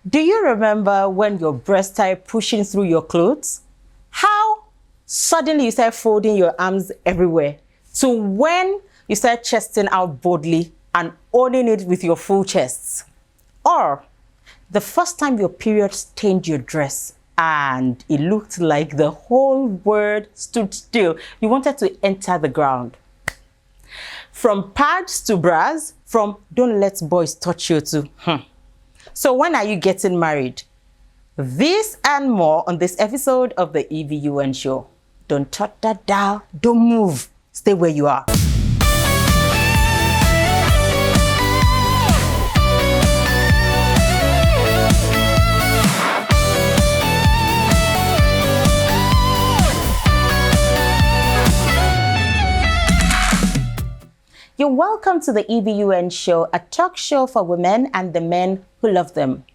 Do you remember when your breast started pushing through your clothes? How suddenly you started folding your arms everywhere, to when you started chesting out boldly and owning it with your full chests? Or the first time your period stained your dress and it looked like the whole world stood still. You wanted to enter the ground. From pads to bras, from don't let boys touch you to So when are you getting married? This and more on this episode of the EBUN Show. Don't touch that dial, don't move, stay where you are. You're welcome to the EBUN Show, a talk show for women and the men who love them.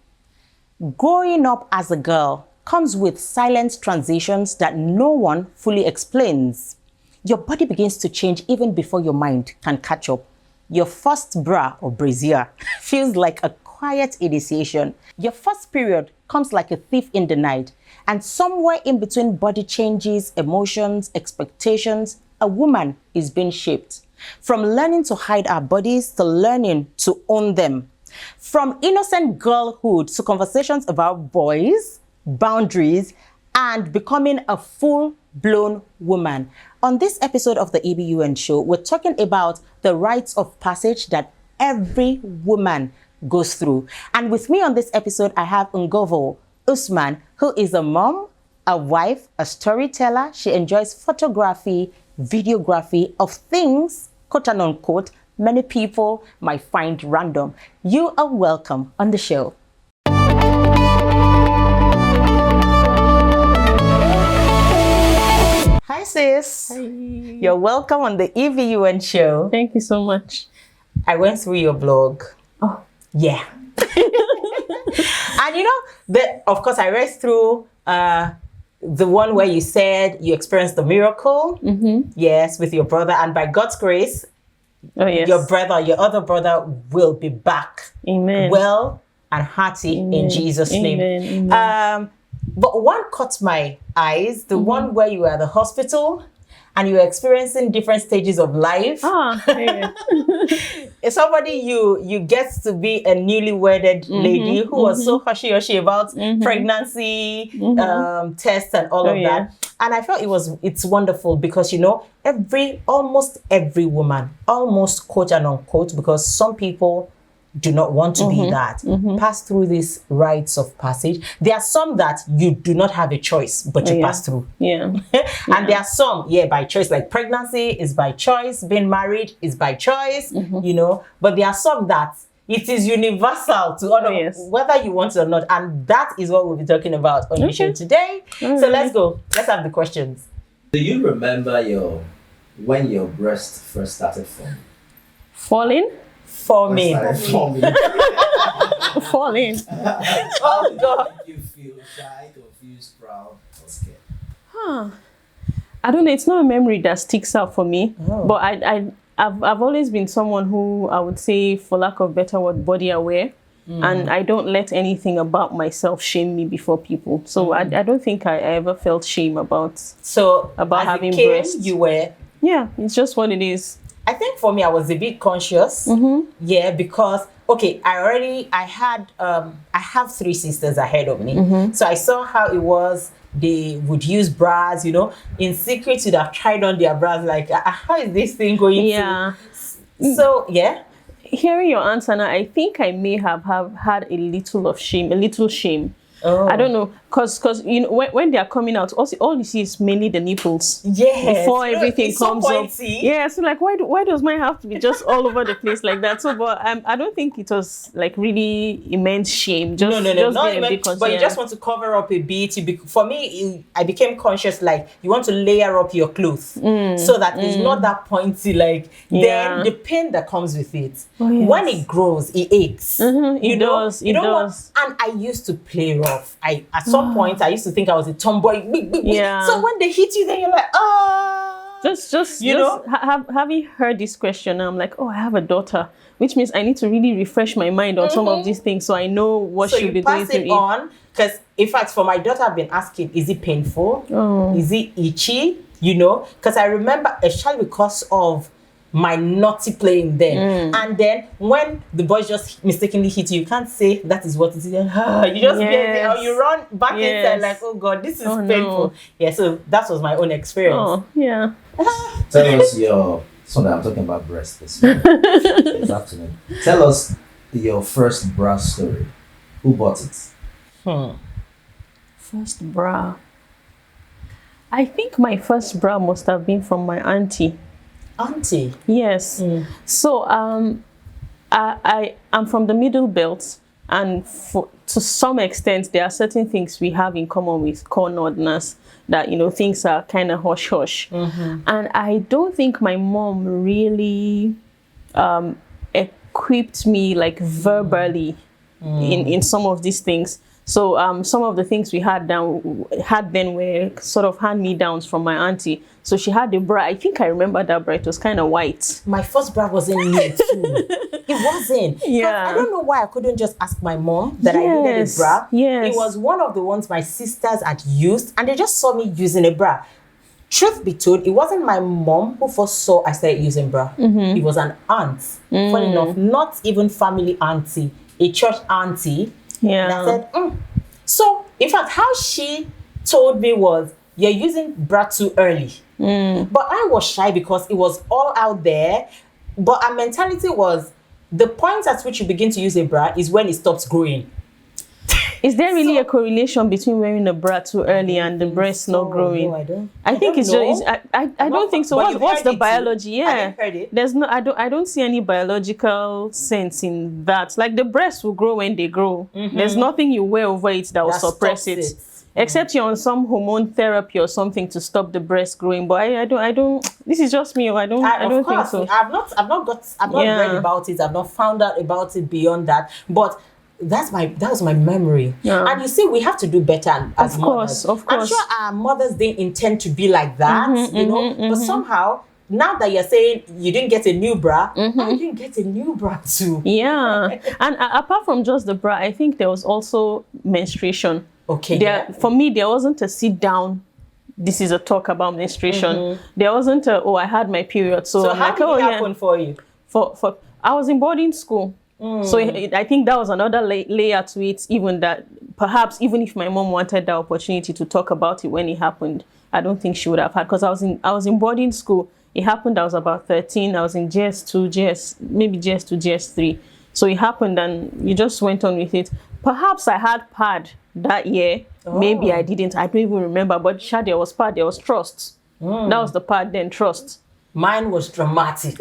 Growing up as a girl comes with silent transitions that no one fully explains. Your body begins to change even before your mind can catch up. Your first bra or brassiere feels like a quiet initiation. Your first period comes like a thief in the night. And somewhere in between body changes, emotions, expectations, a woman is being shaped. From learning to hide our bodies to learning to own them. From innocent girlhood to conversations about boys, boundaries, and becoming a full-blown woman. On this episode of the EBUN Show, we're talking about the rites of passage that every woman goes through. And with me on this episode, I have Ngovo Usman, who is a mom, a wife, a storyteller. She enjoys photography, videography of things, quote and unquote, many people might find random. You are welcome on the show. Hi sis. Hi. You're welcome on the EBUN Show. Thank you so much. I went through your blog. Oh. Yeah. And you know, of course I read through the one where you said you experienced the miracle, yes, with your brother, and by God's grace, your other brother will be back. Amen. Well and hearty in Jesus' name. Amen. But one caught my eyes, the one where you were at the hospital and you were experiencing different stages of life. Yeah. Somebody you get to be a newly wedded lady who was so hushy about pregnancy, tests and all of that. And I felt it's wonderful because, you know, almost every woman, almost quote and unquote, because some people do not want to be that, pass through these rites of passage. There are some that you do not have a choice, but you pass through. Yeah. And there are some, by choice, like pregnancy is by choice, being married is by choice, you know, but there are some that it is universal to all of whether you want it or not. And that is what we'll be talking about on the show today. So let's go. Let's have the questions. Do you remember when your breast first started forming? Falling? Forming. Falling. Oh God. Did you feel shy, confused, proud, or scared? I don't know. It's not a memory that sticks out for me. But I've always been someone who, I would say, for lack of better word, body aware. And I don't let anything about myself shame me before people. So I don't think I ever felt shame about having breasts. You were. Yeah, it's just what it is. I think for me, I was a bit conscious. Yeah, because I have three sisters ahead of me. So I saw how it was. They would use bras, you know, in secret. You'd have tried on their bras, like, how is this thing going to? So, yeah. Hearing your answer now, I think I may have had a little shame. I don't know, because you know when they are coming out, also all you see is mainly the nipples. Yes. Before everything comes up. Yeah. So like, why does mine have to be just all over the place like that? So, but I don't think it was like really immense shame. Just no, just not being a even, bit concerned. but you just want to cover up a bit. For me, I became conscious, like you want to layer up your clothes so that it's not that pointy. Like then the pain that comes with it, when it grows, it aches. It does. And I used to play rough. At some point I used to think I was a tomboy. So when they hit you, then you're like, just you know, having heard this question, I'm like, oh, I have a daughter. which means I need to really refresh my mind on some of these things so I know what So should you be going pass through it on, because in fact, for my daughter, I've been asking, is it painful? Is it itchy? You know, because I remember, especially because of my naughty playing then. And then when the boys just mistakenly hit you, you can't say that is what it is. You just get it, or you run back inside like, oh God, this is painful. No. Yeah, so that was my own experience. Oh, yeah. Tell us your. So that I'm talking about breast this afternoon. Tell us your first bra story. Who bought it? First bra. I think my first bra must have been from my auntie. Auntie? Yes. So I am from the Middle Belt, and to some extent there are certain things we have in common with core Northerners, that, you know, things are kind of hush hush. And I don't think my mom really equipped me like verbally in some of these things. So some of the things we had then were sort of hand-me-downs from my auntie. So she had a bra. I think I remember that bra. It was kind of white. My first bra wasn't new too. It wasn't. Yeah. I don't know why I couldn't just ask my mom that I needed a bra. Yes. It was one of the ones my sisters had used, and they just saw me using a bra. Truth be told, it wasn't my mom who first saw I started using bra. It was an aunt. Funny enough, not even family auntie, a church auntie. Yeah. And I said, So, in fact, how she told me was, you're using bra too early. But I was shy because it was all out there. But our mentality was, the point at which you begin to use a bra is when it stops growing. Is there really a correlation between wearing a bra too early and the breast not growing? No, I don't. I think it's just. I don't think so. What's the biology? I Yeah, didn't heard it. there's no. I don't see any biological sense in that. Like, the breast will grow when they grow. There's nothing you wear over it that will suppress stops it. Except you're on some hormone therapy or something to stop the breast growing. But I don't. This is just me. I don't think so. I've not read about it. I've not found out about it beyond that. But that was my memory. Yeah. And you see, we have to do better as mothers. Of course. I'm sure our mothers didn't intend to be like that, you know. But somehow, now that you're saying you didn't get a new bra, I didn't get a new bra too. Yeah. And apart from just the bra, I think there was also menstruation. Okay. For me, there wasn't a sit down, this is a talk about menstruation. There wasn't I had my period. So I'm how like, did it happen for you? For I was in boarding school. So I think that was another layer to it, even that perhaps even if my mom wanted the opportunity to talk about it when it happened, I don't think she would have had, because I was in boarding school. It happened, I was about 13. I was in GS2, GS2, GS3. So it happened and you just went on with it. Perhaps I had pad that year. Maybe I didn't. I don't even remember. But there was pad, there was trust. That was the pad then, trust. Mine was dramatic.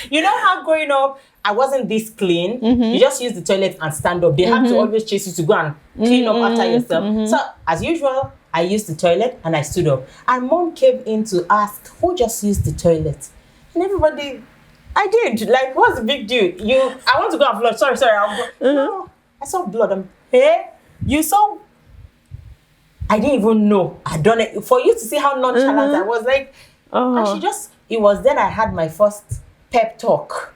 You know how growing up, I wasn't this clean. You just use the toilet and stand up. They had to always chase you to go and clean up after yourself. So as usual, I used the toilet and I stood up. And mom came in to ask, who just used the toilet? And everybody, I did. Like, what's the big deal? I want to go and flush. Sorry. I'll go. No, I saw blood. Hey, you saw? I didn't even know I'd done it. For you to see how nonchalant I was, like, and it was then I had my first pep talk.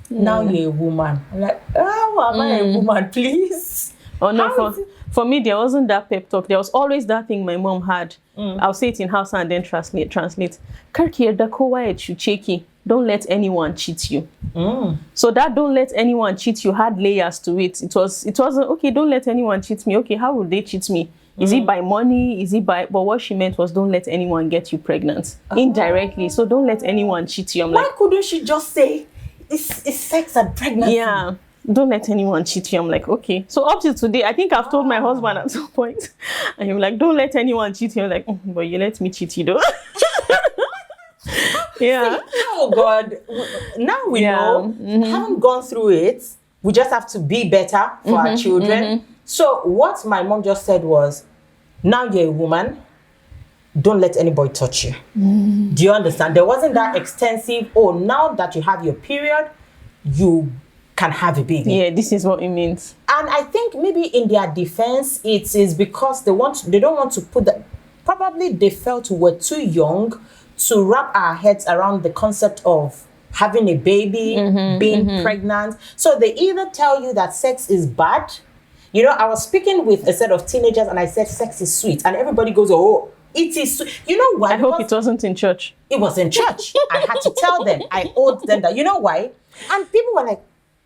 Now you're a woman. I'm like, oh, am I a woman, please? Oh no, for me, there wasn't that pep talk. There was always that thing my mom had. I'll say it in Hausa and then translate. Karki yarda kowa ya cuce ki. Don't let anyone cheat you. So that don't let anyone cheat you had layers to it. It wasn't, okay, don't let anyone cheat me. Okay, how would they cheat me? Is it by money? But what she meant was, don't let anyone get you pregnant. Indirectly. So don't let anyone cheat you. Why couldn't she just say, it's sex and pregnancy? Yeah. Don't let anyone cheat you. I'm like, okay. So up till today, I think I've told my husband at some point, and he's like, don't let anyone cheat you. I'm like, but you let me cheat you though. Yeah. Oh God. Now we know. Haven't gone through it. We just have to be better for our children. So what my mom just said was, now you're a woman, don't let anybody touch you. Do you understand? There wasn't that extensive, now that you have your period, you can have a baby. Yeah, this is what it means. And I think maybe in their defense, it is because they don't want to put that. Probably they felt we're too young to wrap our heads around the concept of having a baby, being pregnant. So they either tell you that sex is bad. You know, I was speaking with a set of teenagers and I said sex is sweet. And everybody goes, oh, it is sweet. You know why? I hope it wasn't in church. It was in church. I had to tell them. I owed them that. You know why? And people were like,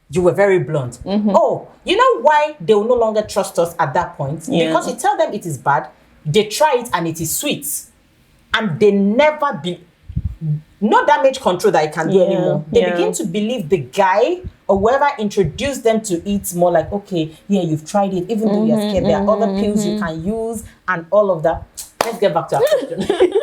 you were very blunt. Oh, you know why they will no longer trust us at that point? Yeah. Because you tell them it is bad, they try it and it is sweet. And they never be no damage control that I can do anymore. They begin to believe the guy or whoever introduced them to it more like, okay, yeah, you've tried it, even though you're scared. There are other pills you can use and all of that. Let's get back to our question.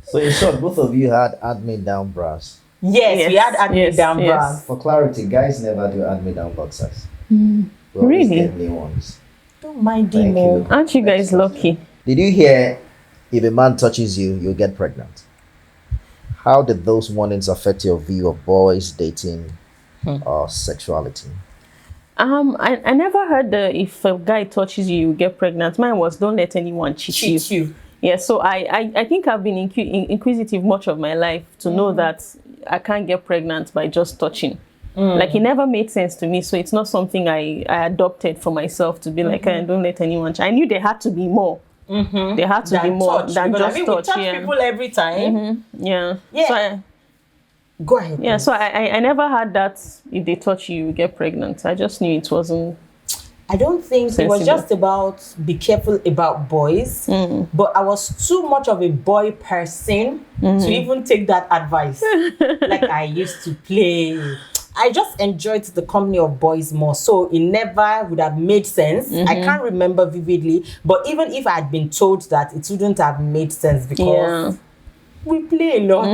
So in short, both of you had admin down bras. Yes, we had admin down bras. For clarity, guys never do admin down boxers. We always Really? get new ones. Don't mind Thank him. you. Aren't you guys lucky? Did you hear if a man touches you, you'll get pregnant? How did those warnings affect your view of boys, dating, or sexuality? I never heard if a guy touches you, you get pregnant. Mine was don't let anyone cheat you. Yeah, so I think I've been inquisitive much of my life to know that I can't get pregnant by just touching. Like it never made sense to me, so it's not something I adopted for myself to be like, don't let anyone. I knew there had to be more. There had to be more than just touch. We touch people every time. Yeah. So go ahead. Yeah, so I never had that. If they touch you, you get pregnant. I just knew it wasn't. I don't think it was just about be careful about boys, but I was too much of a boy person to even take that advice. Like I used to play. I just enjoyed the company of boys more, so it never would have made sense. I can't remember vividly, but even if I had been told that, it wouldn't have made sense because we play a lot.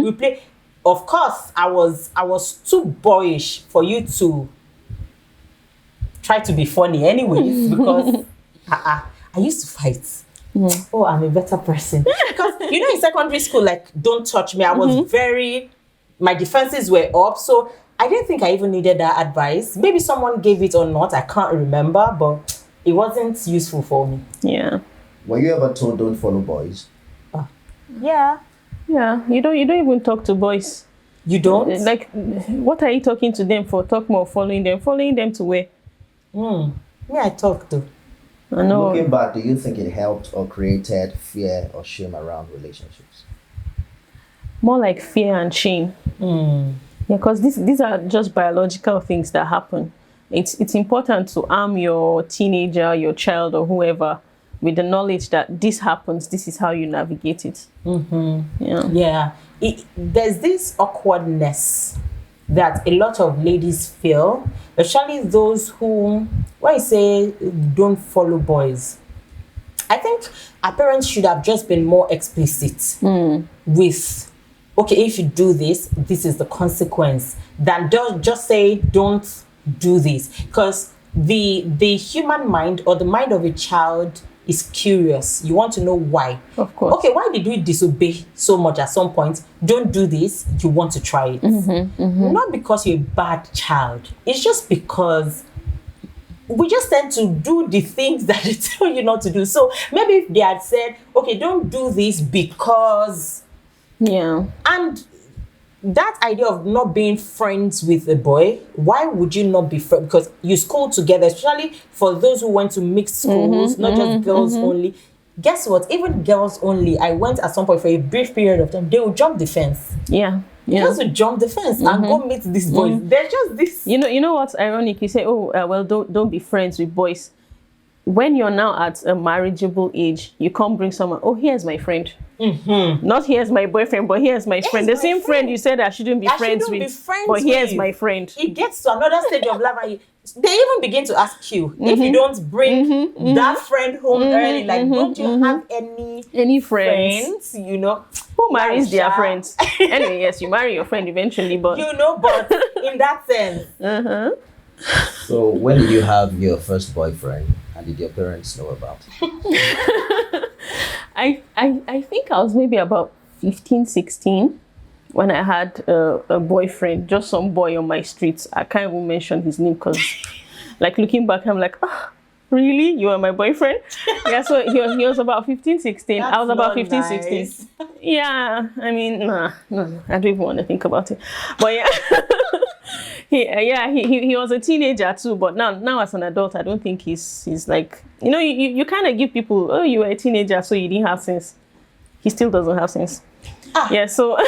We play. Of course, I was too boyish for you to try to be funny anyways, because I used to fight. Oh, I'm a better person. Because, you know, in secondary school, like, don't touch me. I was my defenses were up. So I didn't think I even needed that advice. Maybe someone gave it or not. I can't remember, but it wasn't useful for me. Yeah. Were you ever told don't follow boys? Yeah. Yeah. You don't even talk to boys. You don't? Like, what are you talking to them for? Talk more, following them. Following them to where? Me, I talk to. I know. Looking back, do you think it helped or created fear or shame around relationships? More like fear and shame. Yeah, because these are just biological things that happen. It's important to arm your teenager, your child, or whoever with the knowledge that this happens. This is how you navigate it. Yeah. There's this awkwardness that a lot of ladies feel, especially those who, when I say don't follow boys, I think our parents should have just been more explicit with, okay, if you do this, this is the consequence, than just say don't do this. Because the human mind or the mind of a child is curious. You want to know why. Of course. Okay, why did we disobey so much at some point? Don't do this. You want to try it. Not because you're a bad child. It's just because we just tend to do the things that they tell you not to do. So maybe if they had said, okay, don't do this because... Yeah. And that idea of not being friends with a boy, why would you not be friends? Because you school together, especially for those who went to mixed schools, not just girls only. Guess what? Even girls only, I went at some point for a brief period of time, they will jump the fence. Yeah. Just to jump the fence and go meet these boys. They're just this. You know what's ironic? You say, well, don't be friends with boys. When you're now at a marriageable age, you can't bring someone, here's my friend. Not here's my boyfriend, but here's my friend. The same friend you said I shouldn't be friends with, but here's my friend. It gets to another stage of life and they even begin to ask you if you don't bring that friend home early. Like, don't you have any friends? You know, who marries their friends? Anyway, yes, you marry your friend eventually, but but in that sense. So when did you have your first boyfriend, and did your parents know about it? I think I was maybe about 15, 16 when I had a boyfriend, just some boy on my streets. I can't even mention his name because, like, looking back, I'm like, really? You are my boyfriend? Yeah, so he was about 15, 16. I was about 15, 16. Yeah, I mean, no, I don't even want to think about it. But yeah, he was a teenager too. But now as an adult, I don't think he's like, you kind of give people, oh, you were a teenager, so you didn't have sense. He still doesn't have sense. Yeah, so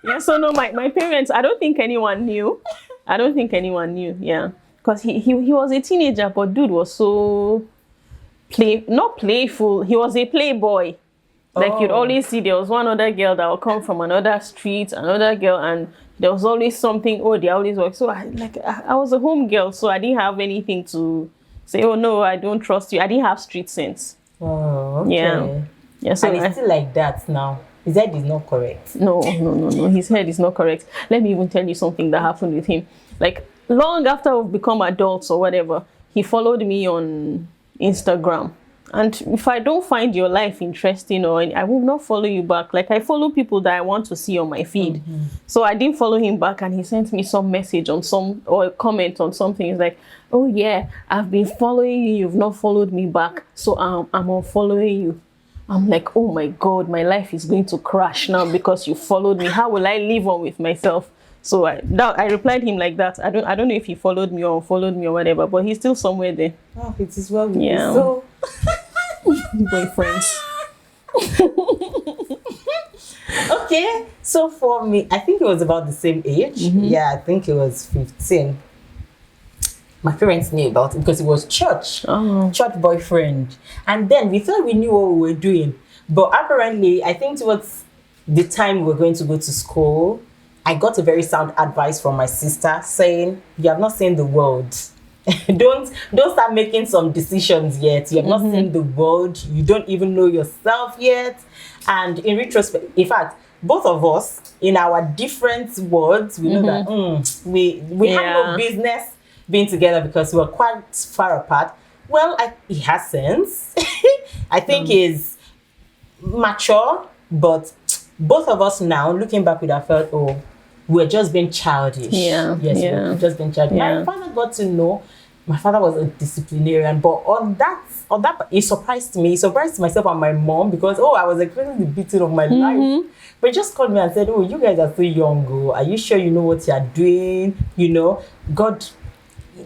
yeah, so no, my parents, I don't think anyone knew. Yeah, because he was a teenager, but dude was so not playful. He was a playboy. Like you'd always see there was one other girl that would come from another street, another girl, and there was always something. Oh, they always work. So I was a home girl, so I didn't have anything to say. Oh no, I don't trust you. I didn't have street sense. Oh, okay. Yeah. So and it's still like that now. His head is not correct. No. His head is not correct. Let me even tell you something that happened with him. Like long after we've become adults or whatever, he followed me on Instagram. And if I don't find your life interesting, or I will not follow you back. Like I follow people that I want to see on my feed. So I didn't follow him back, and he sent me some message on or a comment on something. He's like, oh yeah, I've been following you. You've not followed me back. So I'm unfollowing you. I'm like, oh my God, my life is going to crash now because you followed me. How will I live on with myself? So I replied him like that. I don't know if he followed me or unfollowed me or whatever, but he's still somewhere there. Oh, it is well with you. Yeah. So boyfriends. okay, so for me, I think it was about the same age. Yeah, I think it was 15. My parents knew about it because it was church boyfriend. And then we thought we knew what we were doing. But apparently, I think towards the time we were going to go to school, I got a very sound advice from my sister saying, you have not seen the world. don't start making some decisions yet. You have not seen the world. You don't even know yourself yet. And in retrospect, in fact, both of us, in our different worlds, we know that we have no business being together because we're quite far apart. Well, he has sense. I think he's mature, but both of us now, looking back with our felt, we're just being childish. We're just being childish. My father got to know. My father was a disciplinarian, but on that, it surprised me. It surprised myself and my mom because I was expecting the beating of my life. But he just called me and said, "Oh, you guys are so young. Are you sure you know what you are doing? God."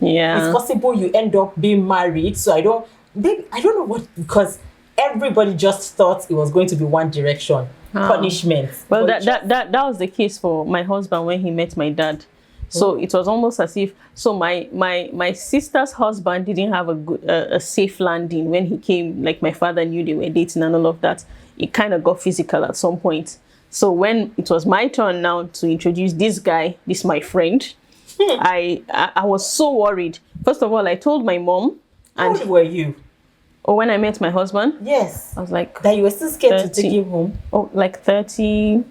It's possible you end up being married. So I don't know what, because everybody just thought it was going to be one direction, punishment. Well, that was the case for my husband when he met my dad. So it was almost as if, my sister's husband didn't have a safe landing when he came. Like my father knew they were dating and all of that. It kind of got physical at some point. So when it was my turn now to introduce this guy, my friend, I was so worried. First of all, I told my mom. How old were you? Or when I met my husband? Yes. I was like... That you were still scared 30. To take him home? Oh, like 30...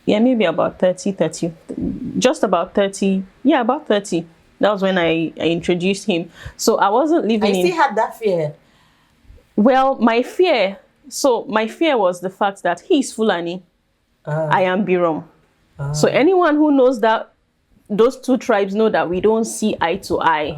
Yeah, maybe about 30. Just about 30. Yeah, about 30. That was when I introduced him. So I wasn't living I still had that fear. Well, my fear was the fact that he's Fulani. I am Birom. So anyone who knows that, those two tribes know that we don't see eye to eye.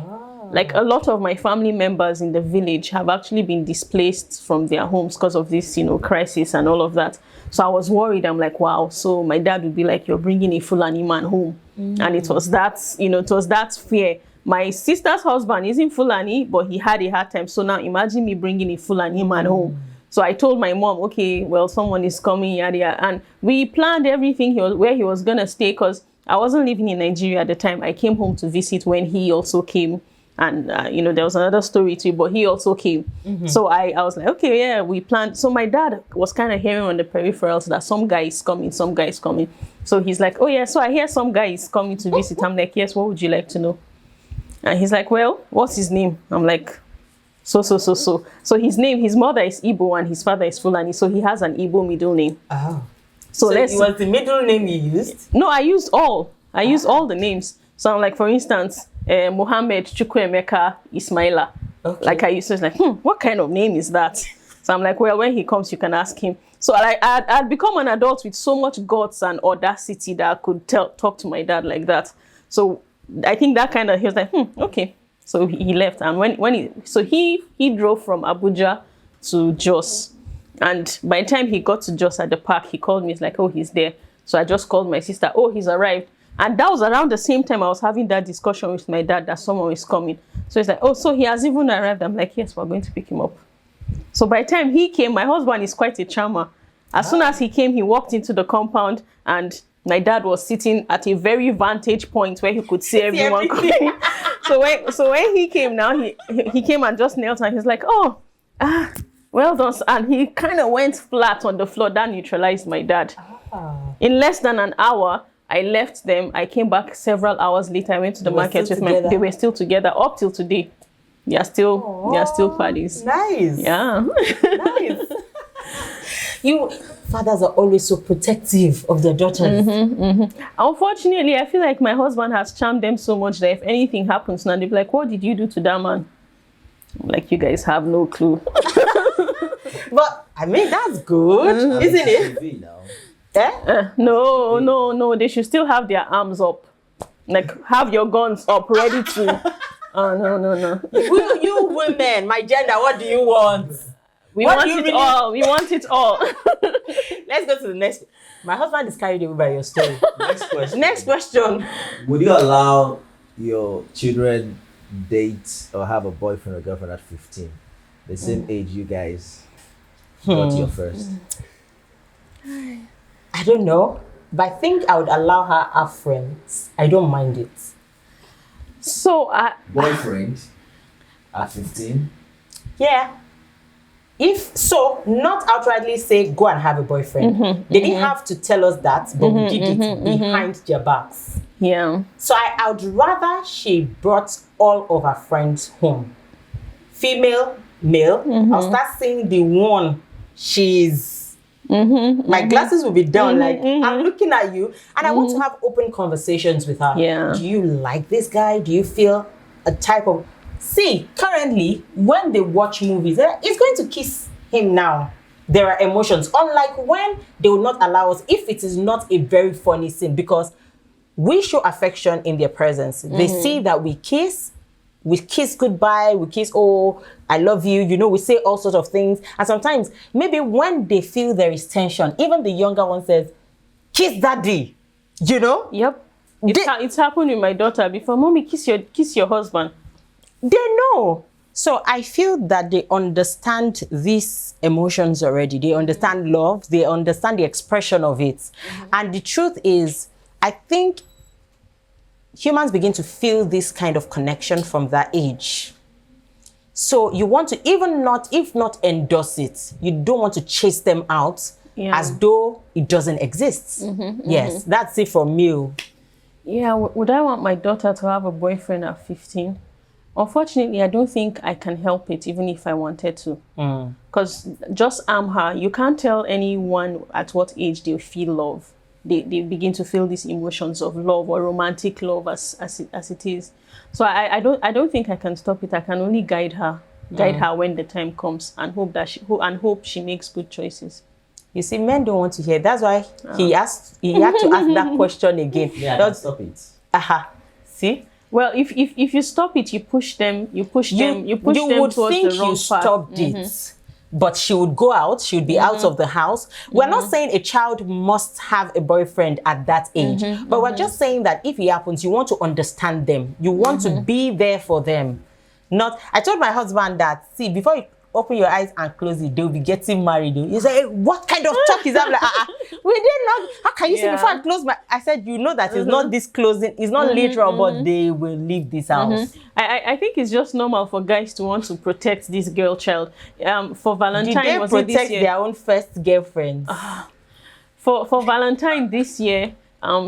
Like a lot of my family members in the village have actually been displaced from their homes because of this, crisis and all of that. So I was worried. I'm like, wow. So my dad would be like, you're bringing a Fulani man home. And it was that, it was that fear. My sister's husband isn't Fulani, but he had a hard time. So now imagine me bringing a Fulani man home. So I told my mom, okay, well, someone is coming, yada, yada. And we planned everything where he was going to stay because I wasn't living in Nigeria at the time. I came home to visit when he also came. And, there was another story too, but he also came. So I was like, okay, yeah, we planned. So my dad was kind of hearing on the peripherals that some guy is coming. So he's like, oh, yeah, so I hear some guy is coming to visit. I'm like, yes, what would you like to know? And he's like, well, what's his name? I'm like, so. So his mother is Igbo and his father is Fulani. So he has an Igbo middle name. Oh. So it was the middle name you used? No, I used all. I used all the names. So I'm like, for instance, Mohammed Chukwuemeka Ismaila. Okay. Like I used to, it's like, what kind of name is that? So I'm like, well, when he comes, you can ask him. So I'd become an adult with so much guts and audacity that I could talk to my dad like that. So I think that kind of, he was like, okay. So he left, and he drove from Abuja to Jos, and by the time he got to Jos at the park, he called me. He's like, oh, he's there. So I just called my sister. Oh, he's arrived. And that was around the same time I was having that discussion with my dad that someone is coming. So he's like, oh, so he has even arrived. I'm like, yes, we're going to pick him up. So by the time he came, my husband is quite a charmer. As soon as he came, he walked into the compound, and my dad was sitting at a very vantage point where he could see everyone coming. So when he came now, he came and just knelt, and he's like, oh, well done. And he kind of went flat on the floor. That neutralized my dad. In less than an hour, I left them. I came back several hours later. I went to the market with my. They were still together up till today. They are still parties. Nice. Yeah. Nice. You fathers are always so protective of their daughters. Unfortunately, I feel like my husband has charmed them so much that if anything happens now, they'll be like, what did you do to that man? I'm like, you guys have no clue. But I mean, that's good, isn't it? No. They should still have their arms up. Like, have your guns up, ready to. Oh, no. You women, my gender, what do you want? We want it all. Let's go to the next. My husband is carried away by your story. Next question. Would you allow your children date or have a boyfriend or girlfriend at 15? The same age you guys got your first. I don't know, but I think I would allow her have friends. I don't mind it. So, boyfriend at 15? Yeah. If so, not outrightly say go and have a boyfriend. They didn't have to tell us that, but we did it behind their backs. Yeah. So I would rather she brought all of her friends home. Female, male. I'll start seeing the one she's. My glasses will be down. Like, I'm looking at you, and I want to have open conversations with her. Yeah. Do you like this guy? Do you feel a type of... See, currently, when they watch movies, it's going to kiss him now. There are emotions. Unlike when they will not allow us, if it is not a very funny scene, because we show affection in their presence. They see that we kiss goodbye, we kiss, oh, I love you, you know, we say all sorts of things. And sometimes, maybe when they feel there is tension, even the younger one says, kiss daddy, you know? Yep. It's happened with my daughter before. Mommy, kiss your husband. They know. So I feel that they understand these emotions already. They understand love. They understand the expression of it. And the truth is, I think humans begin to feel this kind of connection from that age. So you want to, if not endorse it, you don't want to chase them out as though it doesn't exist. Yes, that's it for me. Yeah, would I want my daughter to have a boyfriend at 15? Unfortunately, I don't think I can help it, even if I wanted to. Because just her. You can't tell anyone at what age they feel love. They begin to feel these emotions of love or romantic love as it is. So I don't think I can stop it. I can only guide her when the time comes, and hope she makes good choices. You see, men don't want to hear. That's why he had to ask that question again. Yeah, don't stop it. See. Well, if you stop it, you push them towards the wrong path. You would think you stopped it, but she would go out. She would be out of the house. We're not saying a child must have a boyfriend at that age, but we're just saying that if it happens, you want to understand them. You want to be there for them. I told my husband that, see, before you open your eyes and close it, they'll be getting married. You say, hey, what kind of talk is that? Like, we did not. How can you see before I close my? I said, you know that it's not this closing. It's not literal, but they will leave this house. I think it's just normal for guys to want to protect this girl child. For Valentine, did they protect their own first girlfriends? For Valentine this year,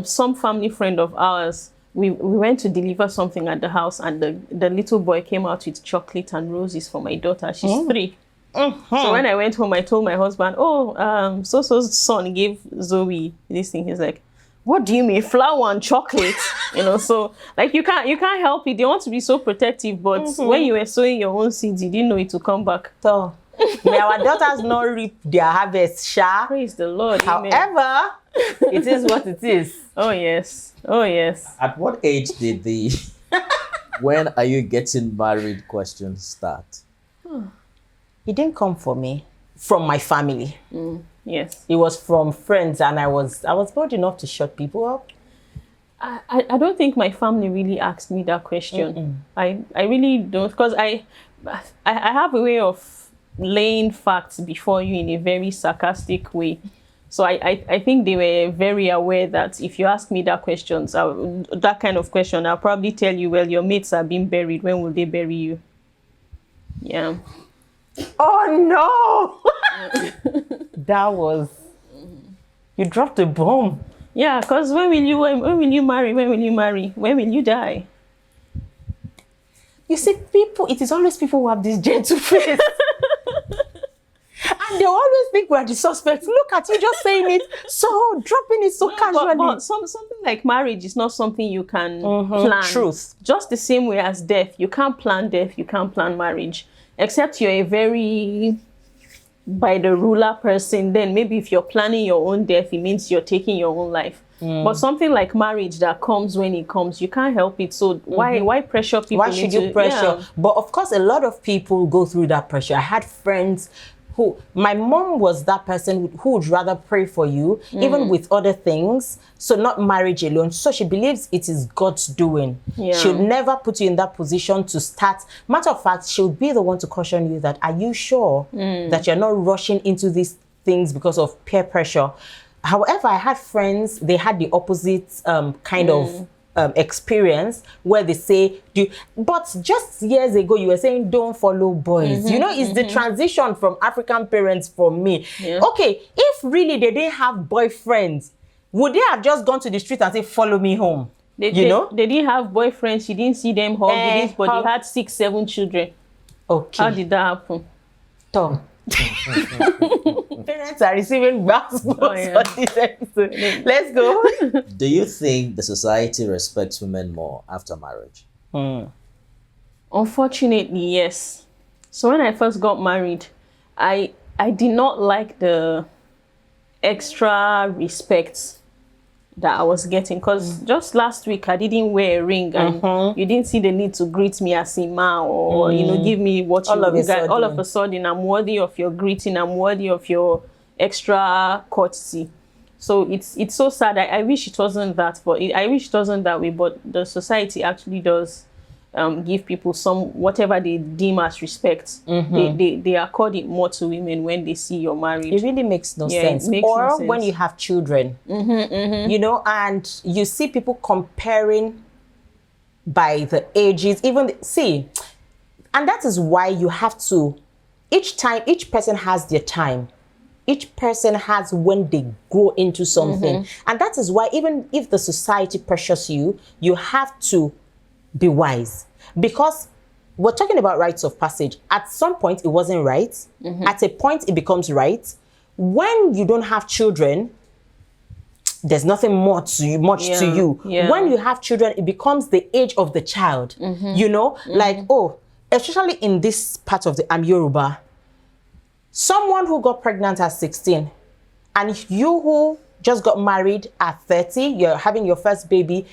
some family friend of ours. We went to deliver something at the house, and the little boy came out with chocolate and roses for my daughter. She's 3. So when I went home, I told my husband, so-so's son gave Zoe this thing. He's like, what do you mean, flour and chocolate? So like you can't help it. They want to be so protective, but when you were sowing your own seeds, you didn't know it to come back. So may our daughters not reap their harvest, Sha. Praise the Lord. However, it is what it is. Oh yes. At what age did the when are you getting married questions start? It didn't come from me, from my family. Yes. It was from friends, and I was bold enough to shut people up. I don't think my family really asked me that question. I really don't, because I have a way of laying facts before you in a very sarcastic way. So I think they were very aware that if you ask me that kind of question, I'll probably tell you, well, your mates are being buried. When will they bury you? Yeah. Oh no! That was, you dropped a bomb. Yeah, because when will you marry? When will you marry? When will you die? You see, it is always people who have this gentle face. And they always think we're the suspects. Look at you just saying it, so dropping it so casually. But something like marriage is not something you can plan. Truth. Just the same way as death. You can't plan death, you can't plan marriage. Except you're a very by the ruler person, then maybe if you're planning your own death, it means you're taking your own life. But something like marriage that comes when it comes, you can't help it. So why pressure people? Why should you pressure? Yeah. But of course, a lot of people go through that pressure. I had friends who, my mom was that person who would rather pray for you, even with other things. So not marriage alone. So she believes it is God's doing. Yeah. She'll never put you in that position to start. Matter of fact, she'll be the one to caution you that, are you sure that you're not rushing into these things because of peer pressure? However, I had friends, they had the opposite kind of experience where they say, but just years ago you were saying don't follow boys. You know, it's the transition from African parents for me. Yeah. Okay, if really they didn't have boyfriends, would they have just gone to the street and say, follow me home? They didn't have boyfriends, you didn't see them hug, but they had 6, 7 children. Okay. How did that happen? Tom. Parents are receiving basketballs on this episode. Let's go. Do you think the society respects women more after marriage? Unfortunately, yes. So when I first got married, I did not like the extra respect that I was getting, because just last week I didn't wear a ring and you didn't see the need to greet me as a man or give me what you got. All of a sudden I'm worthy of your greeting, I'm worthy of your extra courtesy. So it's so sad. I wish it wasn't that, but I wish it wasn't that way, but the society actually does give people some whatever they deem as respect. They accord it more to women when they see you're married. It really makes no sense. Or when you have children, you know, and you see people comparing by the ages, even and that is why you have to, each person has their time. Each person has when they grow into something. And that is why even if the society pressures you, you have to be wise, because we're talking about rites of passage. At some point it wasn't right. At a point it becomes right. When you don't have children, there's nothing much to you. Yeah. When you have children, it becomes the age of the child. You know, like, especially in this part of I'm Yoruba, someone who got pregnant at 16 and you who just got married at 30, you're having your first baby.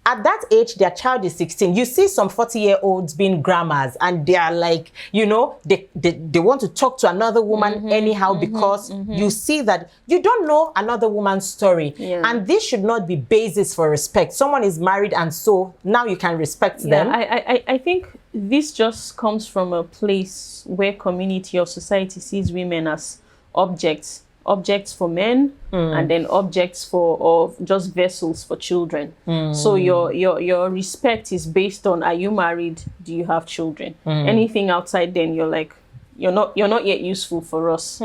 At that age, their child is 16. You see some 40-year-olds being grandmas and they are like, you know, they want to talk to another woman anyhow because you see that you don't know another woman's story. Yeah. And this should not be basis for respect. Someone is married and so now you can respect them. I think this just comes from a place where community or society sees women as objects for men and then objects or just vessels for children. So your respect is based on, are you married? Do you have children? Anything outside then you're like, you're not yet useful for us.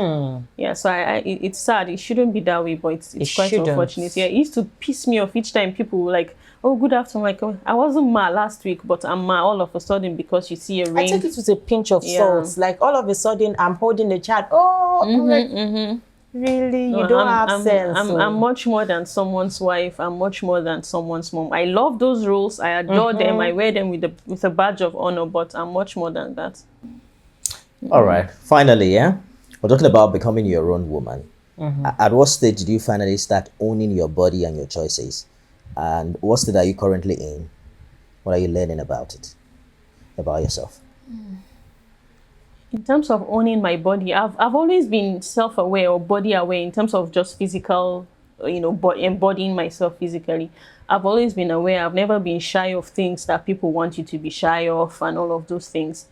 Yeah, so it's sad. It shouldn't be that way, but it's quite unfortunate. Yeah, it used to piss me off each time people were like, oh, good afternoon. Like, oh, I wasn't ma last week, but I'm ma all of a sudden because you see a ring. I take it with a pinch of salt. Like all of a sudden I'm holding a child. Oh, I'm like, really? You don't have sense. I'm much more than someone's wife. I'm much more than someone's mom. I love those roles. I adore them. I wear them with a badge of honor, but I'm much more than that. All right. Finally, we're talking about becoming your own woman. At what stage did you finally start owning your body and your choices? And what state are you currently in? What are you learning about it, about yourself? In terms of owning my body, I've always been self-aware or body aware in terms of just physical, embodying myself physically. I've always been aware. I've never been shy of things that people want you to be shy of and all of those things.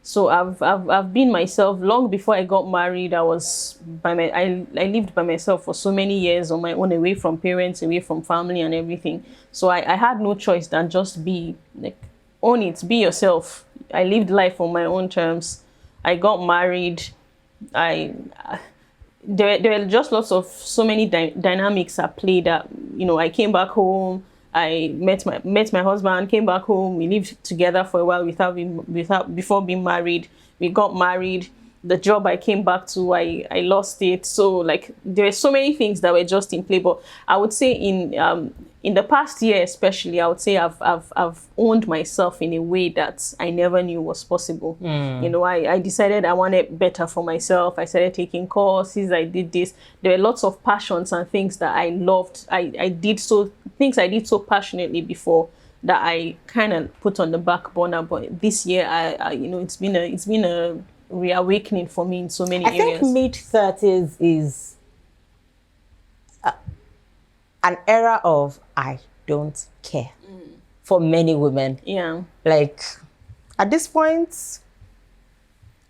So I've been myself long before I got married. I lived by myself for so many years on my own, away from parents, away from family and everything. So I had no choice than just be like, own it, be yourself. I lived life on my own terms. I got married. There were just so many dynamics at play that, I came back home. I met my husband, came back home. We lived together for a while before being married. We got married. The job I came back to, I lost it. So like there were so many things that were just in play. But I would say in the past year especially, I would say I've owned myself in a way that I never knew was possible. I decided I wanted better for myself. I started taking courses. I did this. There were lots of passions and things that I loved. Things I did so passionately before that I kind of put on the back burner. But this year, it's been a reawakening for me in so many areas. I think mid-30s is an era of I don't care for many women. Yeah. Like, at this point,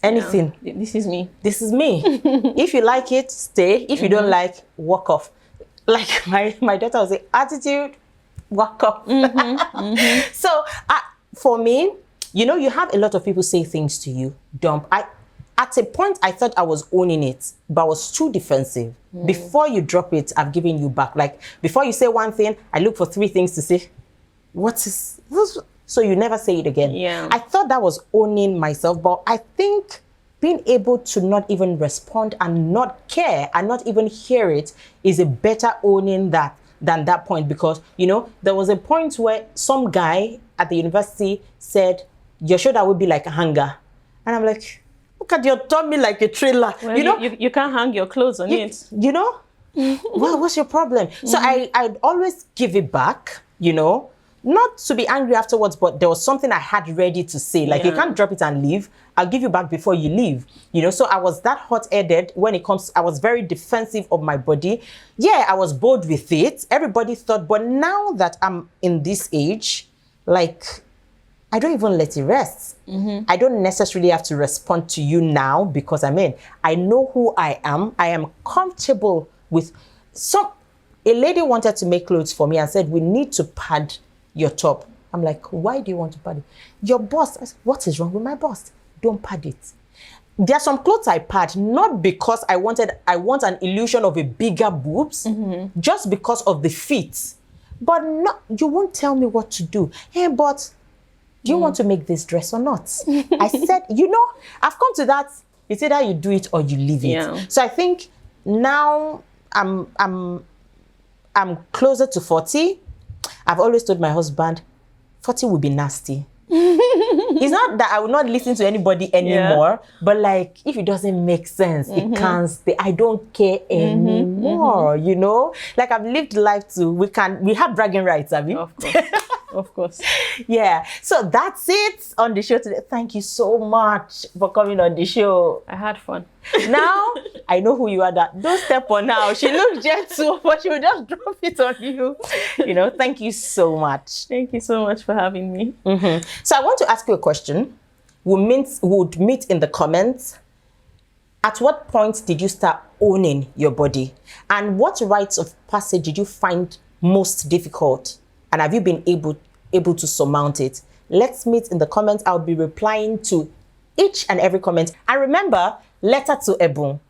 anything. Yeah. This is me. This is me. If you like it, stay. If you don't like, walk off. Like my daughter will say, attitude, walk off. So for me, you have a lot of people say things to you, dump. At a point, I thought I was owning it, but I was too defensive. Before you drop it, I've given you back. Like, before you say one thing, I look for 3 things to say. So you never say it again. Yeah. I thought that was owning myself, but I think being able to not even respond and not care and not even hear it is a better owning than that point. Because, there was a point where some guy at the university said, your shoulder would be like a hanger. And I'm like, look at your tummy like a trailer. Well, you can't hang your clothes on it. Well, what's your problem? So I'd always give it back, not to be angry afterwards, but there was something I had ready to say. Like, you can't drop it and leave. I'll give you back before you leave. So I was that hot-headed when it comes. I was very defensive of my body. Yeah, I was bold with it. Everybody thought, but now that I'm in this age, like, I don't even let it rest. I don't necessarily have to respond to you now because I know who I am. I am comfortable with a lady wanted to make clothes for me and said, we need to pad your top. I'm like, why do you want to pad it? Your boss. I said, what is wrong with my boss? Don't pad it. There are some clothes I pad, not because I want an illusion of a bigger boobs, just because of the fit. But you won't tell me what to do. Hey, but do you want to make this dress or not? I said, I've come to that. It's either you do it or you leave it. Yeah. So I think now I'm closer to 40. I've always told my husband, 40 will be nasty. It's not that I will not listen to anybody anymore, but like, if it doesn't make sense, it can't stay. I don't care anymore, Like, I've lived life too. We have bragging rights, have you? Of course. Of course. Yeah. So that's it on the show today. Thank you so much for coming on the show. I had fun. Now, I know who you are. Don't step on her. She looks gentle, but she will just drop it on you. Thank you so much. Thank you so much for having me. So I want to ask you a question. We would meet in the comments. At what point did you start owning your body? And what rites of passage did you find most difficult? And have you been able to surmount it? Let's meet in the comments. I'll be replying to each and every comment. And remember, letter to EBUN.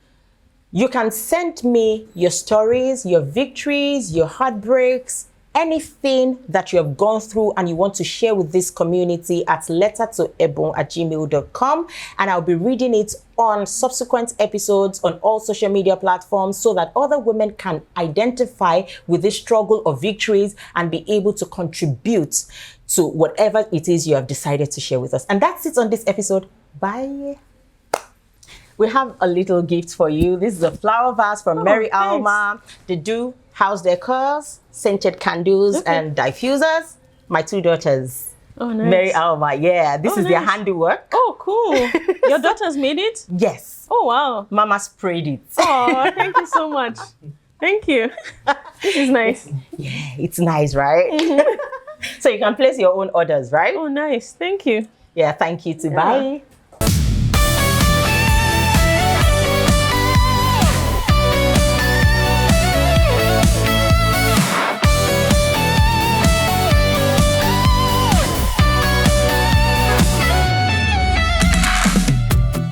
You can send me your stories, your victories, your heartbreaks, anything that you have gone through and you want to share with this community at lettertoebun@gmail.com. And I'll be reading it on subsequent episodes on all social media platforms so that other women can identify with this struggle of victories and be able to contribute to whatever it is you have decided to share with us. And that's it on this episode. Bye. We have a little gift for you. This is a flower vase from Mary Alma. They do house decors, scented candles, and diffusers. My 2 daughters Oh, nice. Mary Alma. Yeah, this Oh, is their nice. handiwork. Oh, cool. Your daughters made it? Yes. Oh, wow. Mama sprayed it. Oh, thank you so much. Thank you. This is nice. Yeah, it's nice, right? So you can place your own orders, right? Oh, nice. Thank you. Yeah, thank you too. Bye.